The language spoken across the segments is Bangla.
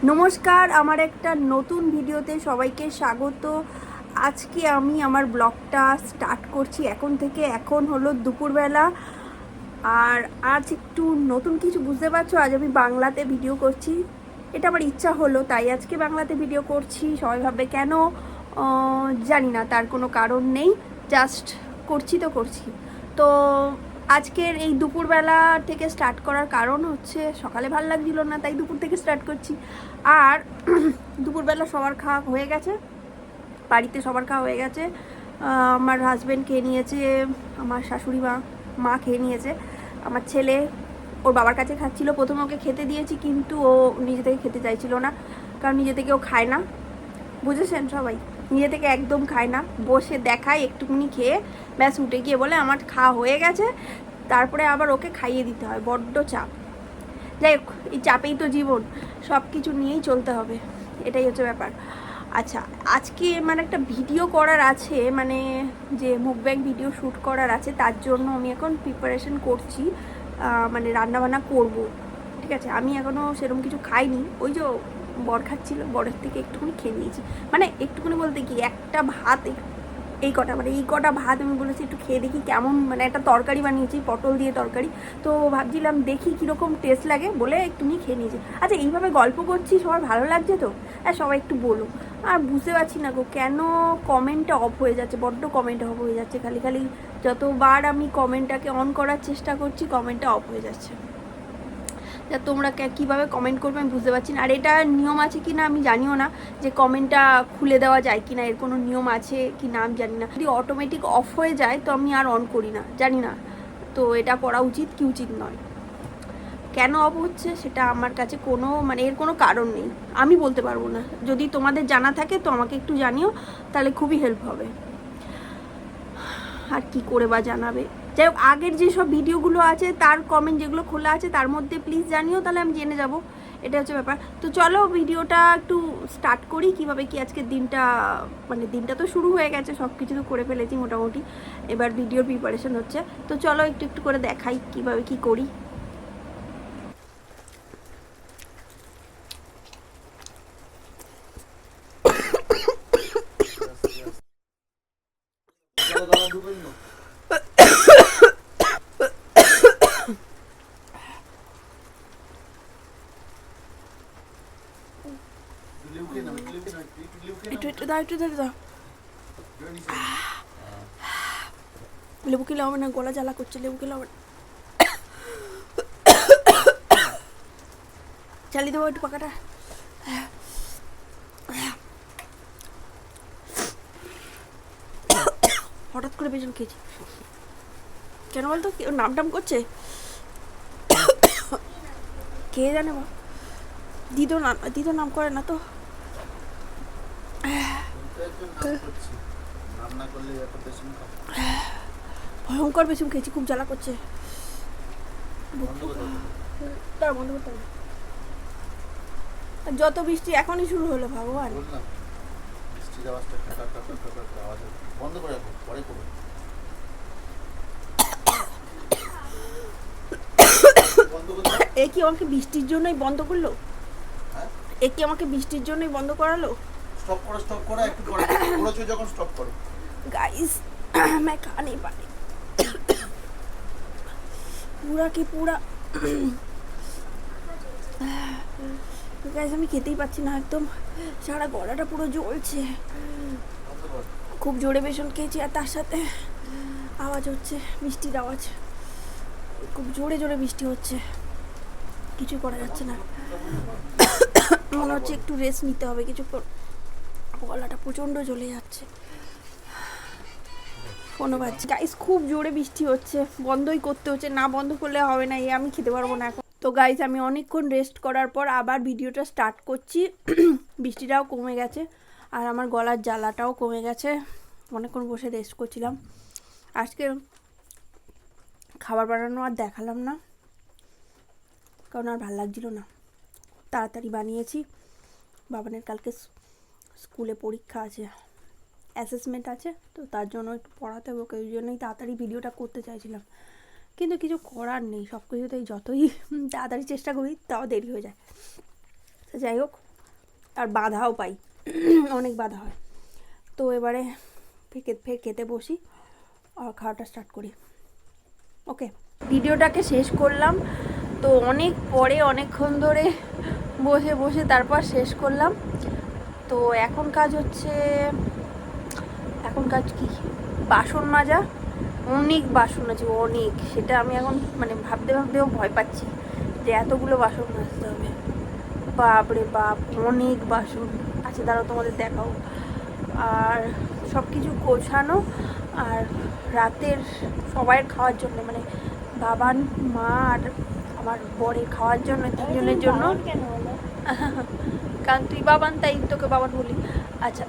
নমস্কার, আমার একটা নতুন ভিডিওতে সবাইকে স্বাগত। আজকে আমি আমার ব্লগটা স্টার্ট করছি এখন থেকে। এখন হলো দুপুরবেলা, আর আজ একটু নতুন কিছু বুঝতে পারছো, আজ আমি বাংলাতে ভিডিও করছি। এটা আমার ইচ্ছা হলো, তাই আজকে বাংলাতে ভিডিও করছি। সবাই ভাববে কেন, জানি না, তার কোনো কারণ নেই, জাস্ট করছি তো করছি। তো আজকের এই দুপুরবেলা থেকে স্টার্ট করার কারণ হচ্ছে সকালে ভালো লাগছিল না, তাই দুপুর থেকে স্টার্ট করছি। আর দুপুরবেলা সবার খাওয়া হয়ে গেছে, বাড়িতে সবার খাওয়া হয়ে গেছে। আমার হাজব্যান্ড খেয়ে নিয়েছে, আমার শাশুড়ি মা খেয়ে নিয়েছে, আমার ছেলে ওর বাবার কাছে খাচ্ছিল। প্রথমে ওকে খেতে দিয়েছি, কিন্তু ও নিজে থেকে খেতে চাইছিল না, কারণ নিজে থেকে ও খায় না, বুঝেছেন সবাই, নিজে থেকে একদম খায় না। বসে দেখায় একটুকুনি খেয়ে ব্যাস উঠে গিয়ে বলে আমার খাওয়া হয়ে গেছে, তারপরে আবার ওকে খাইয়ে দিতে হয়। বড্ড চাপ। যাই হোক, এই চাপেই তো জীবন, সব কিছু নিয়েই চলতে হবে, এটাই হচ্ছে ব্যাপার। আচ্ছা, আজকে মানে একটা ভিডিও করার আছে, মানে যে মুকব্যাং ভিডিও শ্যুট করার আছে, তার জন্য আমি এখন প্রিপারেশন করছি। মানে রান্নাবান্না করব, ঠিক আছে। আমি এখনও সেরকম কিছু খাইনি, ওই যে বর খাচ্ছিল, বরের থেকে একটুখানি খেয়ে নিয়েছি। মানে একটুখানি বলতে কি, একটা ভাত, এই কটা ভাত আমি বলেছি একটু খেয়ে দেখি কেমন, মানে একটা তরকারি বানিয়েছি, পটল দিয়ে তরকারি। তো ভাবছিলাম দেখি কীরকম টেস্ট লাগে, বলে একটুখানি খেয়ে নিয়েছি। আচ্ছা, এইভাবে গল্প করছি, সবার ভালো লাগছে তো? হ্যাঁ, সবাই একটু বলো। আর বুঝতে পারছি না গো, কেন কমেন্টটা অফ হয়ে যাচ্ছে, বড্ড কমেন্ট অফ হয়ে যাচ্ছে। খালি খালি যতবার আমি কমেন্টটাকে অন করার চেষ্টা করছি, কমেন্টটা অফ হয়ে যাচ্ছে। যা তোমরা কীভাবে কমেন্ট করবে আমি বুঝতে পারছি না। আর এটা নিয়ম আছে কি না আমি জানিও না, যে কমেন্টটা খুলে দেওয়া যায় কি না, এর কোনো নিয়ম আছে কি না আমি জানি না। যদি অটোমেটিক অফ হয়ে যায় তো আমি আর অন করি না, জানি না তো এটা করা উচিত কি উচিত নয়। কেন অফ হচ্ছে সেটা আমার কাছে কোনো, মানে এর কোনো কারণ নেই, আমি বলতে পারবো না। যদি তোমাদের জানা থাকে তো আমাকে একটু জানিও, তাহলে খুবই হেল্প হবে। আর কি করে বা জানাবে। যাই হোক, আগের যেসব ভিডিওগুলো আছে তার কমেন্ট যেগুলো খোলা আছে তার মধ্যে প্লিজ জানিও, তাহলে আমি জেনে যাব। এটা হচ্ছে ব্যাপার। তো চলো ভিডিওটা একটু স্টার্ট করি। কিভাবে কি আজকের দিনটা, মানে দিনটা তো শুরু হয়ে গেছে, সব কিছু তো করে ফেলেছি মোটামুটি, এবার ভিডিওর প্রিপারেশন হচ্ছে। তো চলো একটু একটু করে দেখাই কিভাবে কি করি। একটু দাও, একটু দাও, দাও। লেবু খেলে হবে না, গলা জ্বালা করছে, লেবু খেলে হবে না। চালিয়ে দেবো একটু পাকাটা। হঠাৎ করে পেছন খেয়েছি কেন বলতো, ওর নাম টাম করছে, কে জানে বা। দিদো নাম করে না তো। ভয়ঙ্কর পেছন খেয়েছি, খুব জ্বালা করছে। তার বন্ধ করতে হবে। যত বৃষ্টি এখনই শুরু হলো, ভগবান। এ কি আমাকে বৃষ্টির জন্যই বন্ধ করলো? এ কি আমাকে বৃষ্টির জন্যই বন্ধ করালো? স্টপ করো একটু পরে করেছো যখন স্টপ করো। गाइस मैं खा नहीं पा रही, पूरा की पूरा। গাইস আমি খেতেই পাচ্ছি না, একদম সারা গলাটা পুরো জ্বলছে। খুব জোরে বেসন খেয়েছি, আর তার সাথে আওয়াজ হচ্ছে, বৃষ্টির আওয়াজ, খুব জোরে জোরে বৃষ্টি হচ্ছে, কিছু করা যাচ্ছে না। মনে হচ্ছে একটু রেস্ট নিতে হবে কিছুক্ষণ, গলাটা প্রচণ্ড জ্বলে যাচ্ছে। ফোনও বাজছে। গাইস খুব জোরে বৃষ্টি হচ্ছে, বন্ধই করতে হচ্ছে, না বন্ধ করলে হবে না, আমি খেতে পারবো না এখন। তো গাইস আমি অনেকক্ষণ রেস্ট করার পর আবার ভিডিওটা স্টার্ট করছি। বৃষ্টিটাও কমে গেছে, আর আমার গলার জ্বালাটাও কমে গেছে, অনেকক্ষণ বসে রেস্ট করছিলাম। আজকে খাবার বানানো আর দেখালাম না, কারণ আর ভালো লাগছিল না। তাড়াতাড়ি বানিয়েছি, বাবানের কালকে স্কুলে পরীক্ষা আছে, অ্যাসেসমেন্ট আছে, তো তার জন্য একটু পড়াতে হবে ওকে, ওই জন্যই তাড়াতাড়ি ভিডিওটা করতে চাইছিলাম, কিন্তু কিছু করার নেই, সব কিছুতেই যতই তাড়াতাড়ি চেষ্টা করি তাও দেরি হয়ে যায়। তো যাই হোক, আর বাধাও পাই, অনেক বাধা হয়। তো এবারে ফের খেতে বসি আর খাওয়াটা স্টার্ট করি। ওকে, ভিডিওটাকে শেষ করলাম। তো অনেক পরে অনেকক্ষণ ধরে বসে বসে তারপর শেষ করলাম। তো এখন কাজ হচ্ছে, এখন কাজ কি, বাসন মাজা। অনেক বাসন আছে, অনেক। সেটা আমি এখন মানে ভাবতে ভাবতেও ভয় পাচ্ছি যে এতগুলো বাসন মাজতে হবে। বাপরে বাপ, অনেক বাসন আছে, দাঁড়াও তোমাদের দেখাও। আর সব কিছু গোছানো, আর রাতের সবাই খাওয়ার জন্য, মানে বাবান, মা আর আমার বরের খাওয়ার জন্য, তিনজনের জন্য। কারণ তুই বাবান তাই তোকে বাবান বলি। আচ্ছা,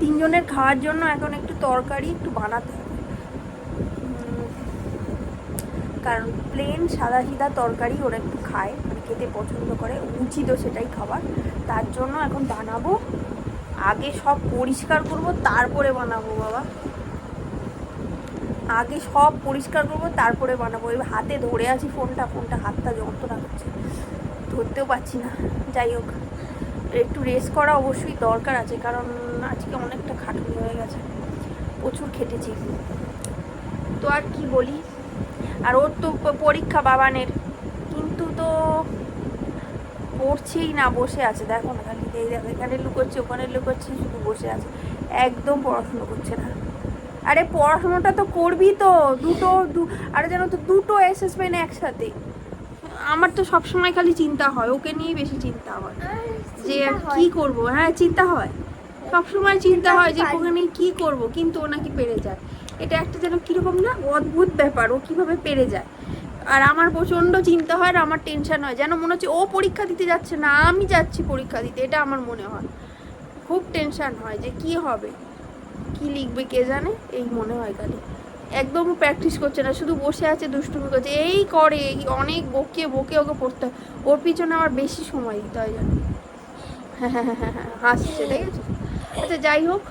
তিনজনের খাওয়ার জন্য এখন একটু তরকারি একটু বানাতে হবে, কারণ প্লেন সাদা সিধা তরকারি ওরা একটু খায়, মানে খেতে পছন্দ করে, উচিতও সেটাই খাবার। তার জন্য এখন বানাবো। আগে সব পরিষ্কার করব তারপরে বানাবো বাবা, আগে সব পরিষ্কার করবো তারপরে বানাবো। এবার হাতে ধরে আছি ফোনটা হাতটা যন্ত্রণা করছে, ধরতেও পারছি না। যাই হোক, একটু রেস্ট করা অবশ্যই দরকার আছে, কারণ আজকে অনেকটা খাটুনি হয়ে গেছে, প্রচুর খেটেছি। তো আর কি বলি, আর ওর তো পরীক্ষা বাবানের, কিন্তু তো পড়ছেই না, বসে আছে। দেখো না, খালি এই দেখো, এখানে লুকোচ্ছে ওখানে লুকোচ্ছে, শুধু বসে আছে, একদম পড়াশুনো করছে না। আরে পড়াশোনাটা তো করবি তো, আরে জানো তো, দুটো অ্যাসেসমেন্ট একসাথে। আমার তো সবসময় খালি চিন্তা হয়, ওকে নিয়েই বেশি চিন্তা হয় যে কি করব। হ্যাঁ, চিন্তা হয়, সবসময় চিন্তা হয় যে ওকে নিয়ে কী করবো, কিন্তু ও নাকি পেরে যায়। এটা একটা যেন কীরকম না, অদ্ভুত ব্যাপার, ও কীভাবে পেরে যায়। আর আমার প্রচণ্ড চিন্তা হয়, আর আমার টেনশন হয়, যেন মনে হচ্ছে ও পরীক্ষা দিতে যাচ্ছে না, আমি যাচ্ছি পরীক্ষা দিতে। এটা আমার মনে হয়, খুব টেনশন হয় যে কি হবে, কি লিখবে কে জানে, এই মনে হয় খালি। একদম প্র্যাকটিস করছে না, শুধু বসে আছে, দুষ্টুমি করছে, এই করে অনেক বকে ওকে পড়তে হয়। ওর পিছনে আমার বেশি সময় দিতে হয় জানো। হ্যাঁ, হাসছে, ঠিক আছে। আচ্ছা, যাই হোক,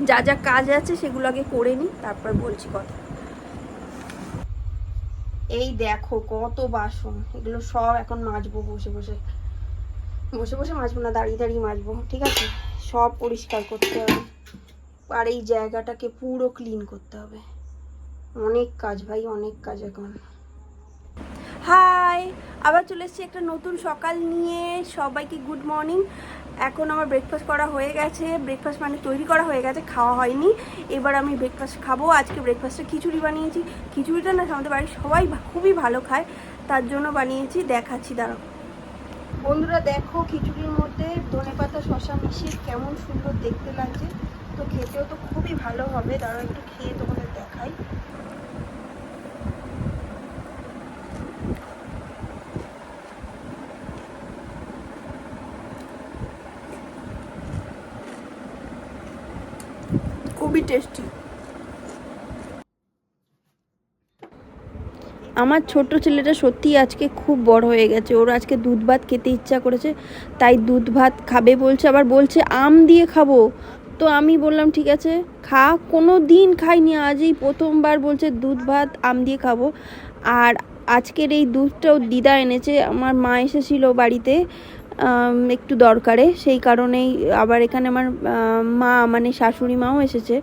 যা যা কাজ আছে সেগুলো আগে করে নিই, তারপর বলছি কথা। এই দেখো কত বাসন, এগুলো সব এখন মাজবো, বসে বসে মাজবো না, দাঁড়িয়ে মাজবো, ঠিক আছে। সব পরিষ্কার করতে হবে, আর এই জায়গাটাকে পুরো ক্লিন করতে হবে। অনেক কাজ ভাই, অনেক কাজ এখন। হাই, আবার চলে এসেছি একটা নতুন সকাল নিয়ে। সবাইকে গুড মর্নিং। এখন আমার ব্রেকফাস্ট করা হয়ে গেছে, ব্রেকফাস্ট মানে তৈরি করা হয়ে গেছে, খাওয়া হয়নি। এবার আমি ব্রেকফাস্ট খাবো। আজকে ব্রেকফাস্টে খিচুড়ি বানিয়েছি। খিচুড়িটা না আমাদের বাড়ির সবাই খুবই ভালো খায়, তার জন্য বানিয়েছি, দেখাচ্ছি দাঁড়াও। বন্ধুরা দেখো, খিচুড়ির মধ্যে ধনেপাতা শসা মিশিয়ে কেমন সুন্দর দেখতে লাগছে। তো খেতেও তো খুবই ভালো হবে, দাঁড়াও একটু খেয়ে তোমাদের দেখাই। খুবই টেস্টি। আমার ছোট ছেলেটা সত্যি আজকে খুব বড় হয়ে গেছে, ওর আজকে দুধ ভাত খেতে ইচ্ছা করেছে, তাই দুধ ভাত খাবে বলছে, আবার বলছে আম দিয়ে খাবো। তো আমি বললাম ঠিক আছে খা, কোনো দিন খাইনি, আজই প্রথমবার বলছে দুধ ভাত আম দিয়ে খাবো। আর আজকের এই দুধটাও দিদা এনেছে, আমার মা এসেছিল বাড়িতে একটু দরকারে, সেই কারণেই আবার এখানে আমার মা মানে শাশুড়ি মাও এসেছে।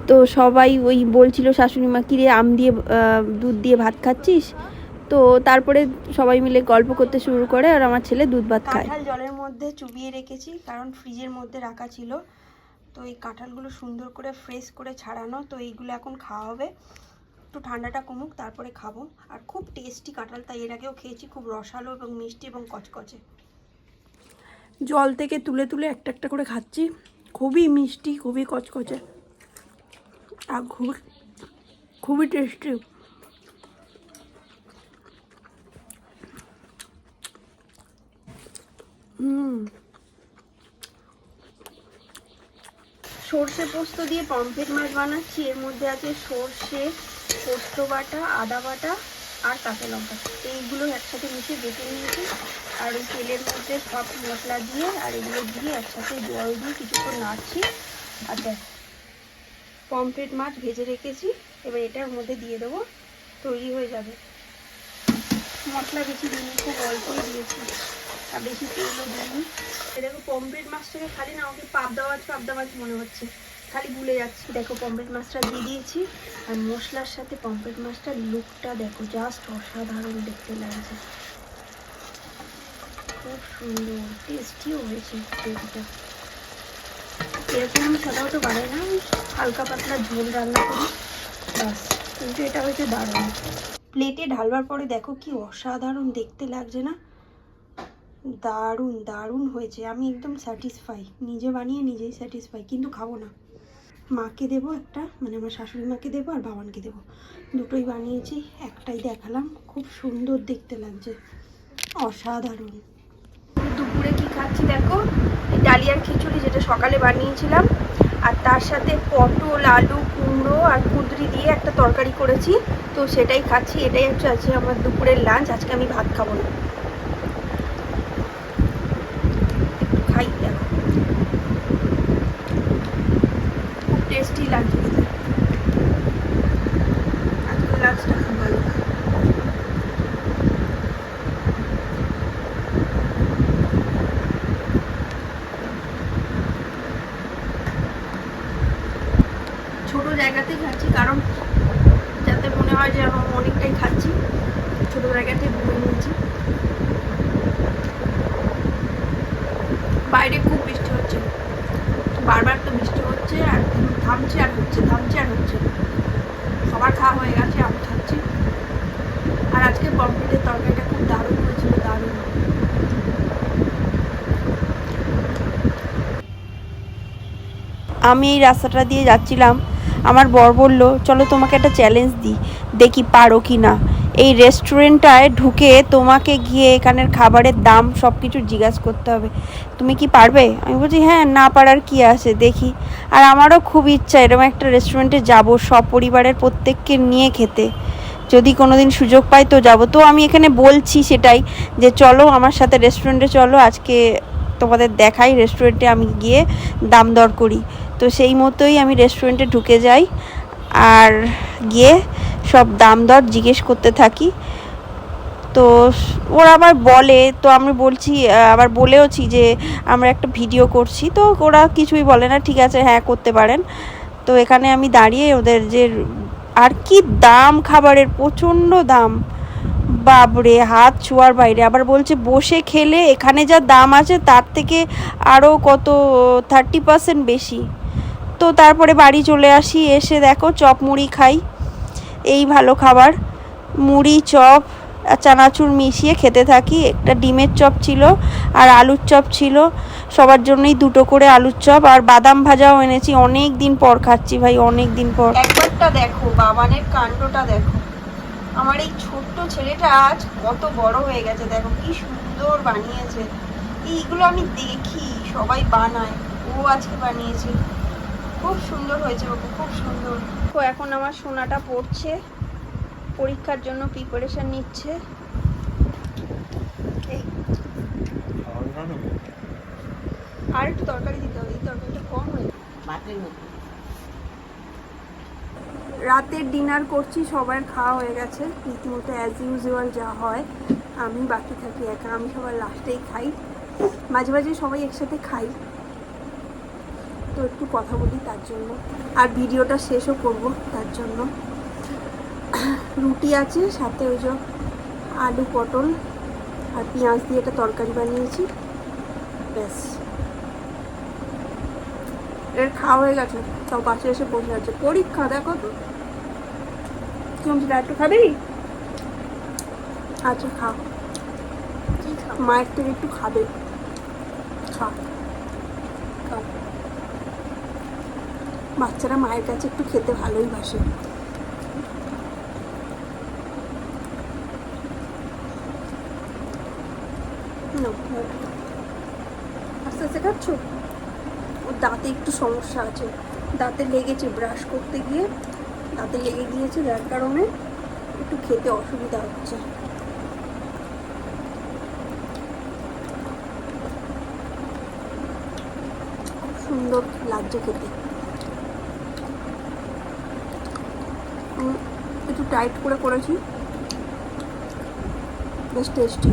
তো সবাই ওই বলছিল শাশুড়ি মা, কিরে আম দিয়ে দুধ দিয়ে ভাত খাচ্ছিস? তো তারপরে সবাই মিলে গল্প করতে শুরু করে, আর আমার ছেলে দুধ ভাত খায়। কাঁঠাল জলের মধ্যে চুবিয়ে রেখেছি, কারণ ফ্রিজের মধ্যে রাখা ছিল। তো এই কাঁঠালগুলো সুন্দর করে ফ্রেশ করে ছাড়ানো, তো এইগুলো এখন খাওয়া হবে। একটু ঠান্ডাটা কমুক তারপরে খাবো। আর খুব টেস্টি কাঁঠাল, তাই এর আগেও খেয়েছি, খুব রসালো এবং মিষ্টি এবং কচকচে। জল থেকে তুলে তুলে একটা একটা করে খাচ্ছি, খুবই মিষ্টি, খুবই কচকচে, আর খুবই টেস্টি। সর্ষে পোস্ত দিয়ে পমফ্রেট মাছ বানাচ্ছি। এর মধ্যে আছে সর্ষে, পোস্ত বাটা, আদা বাটা আর কাঁচা লঙ্কা, এইগুলো একসাথে মিশিয়ে বেটে নিয়েছি। আর ওই তেলের মধ্যে সব মশলা দিয়ে আর এগুলো দিয়ে একসাথে জল দিয়ে কিছুক্ষণ নাড়ছি। আর দেখ, পমফ্রেট মাছ ভেজে রেখেছি, এবার এটার মধ্যে দিয়ে দেবো, তৈরি হয়ে যাবে। মশলা বেশি দিইনি, খুব অল্পই দিয়েছি। আর বেশি তেলও দিইনি। দেখো পমফ্রেট মাছটাকে খালি না আমাকে পাবদা মাছ মনে হচ্ছে, খালি ভুলে যাচ্ছি। দেখো পমফ্রেট মাছটা দিয়ে দিয়েছি, আর মশলার সাথে পমফ্রেট মাছটার লুকটা দেখো, জাস্ট অসাধারণ দেখতে লাগছে, খুব সুন্দর, টেস্টিও হয়েছে গ্রেভিটা। এরকম আমি সাধারণত বানাই না, হালকা পাতলা ঝোল রান্না করি বাস, কিন্তু এটা হয়েছে দারুণ। প্লেটে ঢালবার পরে দেখো কি অসাধারণ দেখতে লাগছে না, দারুণ দারুণ হয়েছে। আমি একদম স্যাটিসফাই, নিজে বানিয়ে নিজেই স্যাটিসফাই, কিন্তু খাবো না, মাকে দেবো একটা, মানে আমার শাশুড়ি মাকে দেবো আর বাবানকে দেবো, দুটোই বানিয়েছি, একটাই দেখালাম। খুব সুন্দর দেখতে লাগছে, অসাধারণ। দুপুরে কি খাচ্ছি দেখো, ডালিয়ার খিচুড়ি যেটা সকালে বানিয়েছিলাম, আর তার সাথে পটল, আলু, কুমড়ো আর কুঁদরি দিয়ে একটা তরকারি করেছি, তো সেটাই খাচ্ছি। এটাই হচ্ছে আজকে আমার দুপুরের লাঞ্চ। আজকে আমি ভাত খাবো না, খাই দেখো, খুব টেস্টি লাগছে আজকে লাঞ্চটা, খুব ভালো। ছোট জায়গাতেই খাচ্ছি, কারণ যাতে মনে হয় যে আমি অনেকটাই খাচ্ছি, ছোট জায়গাতে ঘুরে নিয়েছি। বাইরে খুব বৃষ্টি হচ্ছে, বারবার তো বৃষ্টি হচ্ছে, আর থামছে আর হচ্ছে, থামছে আর হচ্ছে। সবার খাওয়া হয়ে গেছে, আমি খাচ্ছি। আর আজকে পমফ্রেটের তরকারিটা খুব দারুণ হয়েছিল, দারুণ। আমি এই রাস্তাটা দিয়ে যাচ্ছিলাম, আমার বর বলল চলো তোমাকে একটা চ্যালেঞ্জ দিই, দেখি পারো কি না। এই রেস্টুরেন্টটায় ঢুকে তোমাকে গিয়ে এখানের খাবারের দাম সব কিছু জিজ্ঞাসা করতে হবে, তুমি কি পারবে? আমি বলছি হ্যাঁ, না পারার কি আছে, দেখি। আর আমারও খুব ইচ্ছা এরকম একটা রেস্টুরেন্টে যাব, সব পরিবারের প্রত্যেককে নিয়ে খেতে, যদি কোনোদিন সুযোগ পাই তো যাব। তো আমি এখানে বলছি সেটাই, যে চলো আমার সাথে রেস্টুরেন্টে চলো, আজকে তোমাদের দেখাই রেস্টুরেন্টে আমি গিয়ে দাম দর করি। তো সেই মতোই আমি রেস্টুরেন্টে ঢুকে যাই, আর গিয়ে সব দাম দর জিজ্ঞেস করতে থাকি। তো ওরা আবার বলে, তো আমি বলছি, আবার বলেওছি যে আমরা একটা ভিডিও করছি, তো ওরা কিছুই বলে না, ঠিক আছে হ্যাঁ করতে পারেন। তো এখানে আমি দাঁড়িয়ে ওদের যে, আর কি দাম খাবারের, প্রচণ্ড দাম, বাবরে হাত ছোঁয়ার বাইরে। আবার বলছে বসে খেলে এখানে যা দাম আছে তার থেকে আরও কত 30% বেশি। তো তারপরে বাড়ি চলে আসি, এসে দেখো চপ মুড়ি খাই, এই ভালো খাবার, মুড়ি চপ আর চানাচুর মিশিয়ে খেতে থাকি। একটা ডিমের চপ ছিল আর আলুর চপ ছিল, সবার জন্যই দুটো করে আলুর চপ, আর বাদাম ভাজাও এনেছি, অনেক দিন পর খাচ্ছি ভাই, অনেক দিন পর। একবারটা দেখো বাবানের কাণ্ডটা দেখো, আমার এই ছোট্ট ছেলেটা আজ কত বড় হয়ে গেছে, দেখো কি সুন্দর বানিয়েছে। এইগুলো আমি দেখি সবাই বানায়, ও আজকে বানিয়েছে, খুব সুন্দর হয়েছে বাবু, খুব সুন্দর। তো এখন আমার সোনাটা পড়ছে, পরীক্ষার জন্য প্রিপারেশন নিচ্ছে। আর একটু তরকারি দিতে হবে, এই তরকারিটা কম হয়ে রাতের ডিনার করছি, সবার খাওয়া হয়ে গেছে রীতিমতো অ্যাজ ইউজুয়াল যা হয়। আমি বাকি থাকি একা, আমি সবার লাস্টেই খাই, মাঝে মাঝে সবাই একসাথে খাই, তো একটু কথা বলি তার জন্য, আর ভিডিওটা শেষও করব তার জন্য। রুটি আছে, সাথে ওই যে আলু পটল আর পেঁয়াজ দিয়ে একটা তরকারি বানিয়েছি, ব্যাস। এর খাওয়া হয়ে গেছে, তাও পাশে এসে বসে আছে, পরীক্ষা দেখো তো। তুমি একটু খাবি? আচ্ছা খা, মায়ের থেকে একটু খাবে, খা খাও। বাচ্চারা মায়ের কাছে একটু খেতে ভালোই বাসে। আস্তে আস্তে খাচ্ছ, ওর দাঁতে একটু সমস্যা আছে, দাঁতে লেগেছে, ব্রাশ করতে গিয়ে দাঁতে লেগে গিয়েছে, যার কারণে একটু খেতে অসুবিধা হচ্ছে। সুন্দর লাগছে খেতে, একটু টাইট করে করেছি, বেশ টেস্টি।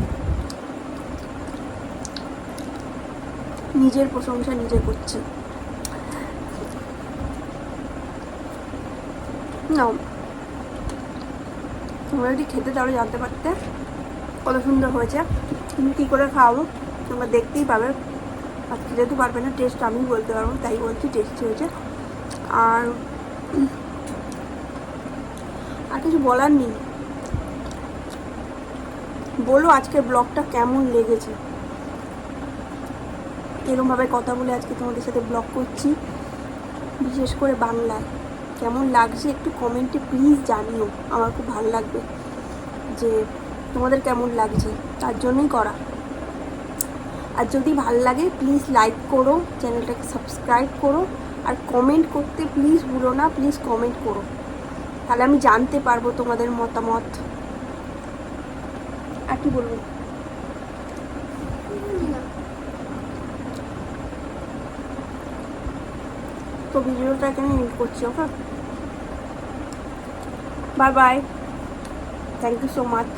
নিজের প্রশংসা নিজে করছি। না, তোমরা যদি খেতে তাহলে জানতে পারতে কত সুন্দর হয়েছে। তুমি কী করে খাওয়াবো তোমরা দেখতেই পাবে। আর খেতে তো পারবে না, টেস্ট আমি বলতে পারবো, তাই বলছি টেস্টি হয়েছে। আর আর কিছু বলার নেই। বলো আজকের ব্লগটা কেমন লেগেছে। এরকমভাবে কথা বলে আজকে তোমাদের সাথে ব্লগ করছি, বিশেষ করে বাংলায়। কেমন লাগছে একটু কমেন্টে প্লিজ জানিও, আমার খুব ভালো লাগবে যে তোমাদের কেমন লাগছে, তার জন্যই করা। আর যদি ভালো লাগে প্লিজ লাইক করো, চ্যানেলটাকে সাবস্ক্রাইব করো, আর কমেন্ট করতে প্লিজ ভুলো না, প্লিজ কমেন্ট করো, তাহলে আমি জানতে পারবো তোমাদের মতামত। আর কি বলবো, তো ভিডিওটা এখানে এন্ড করছি। Okay, bye bye, thank you so much.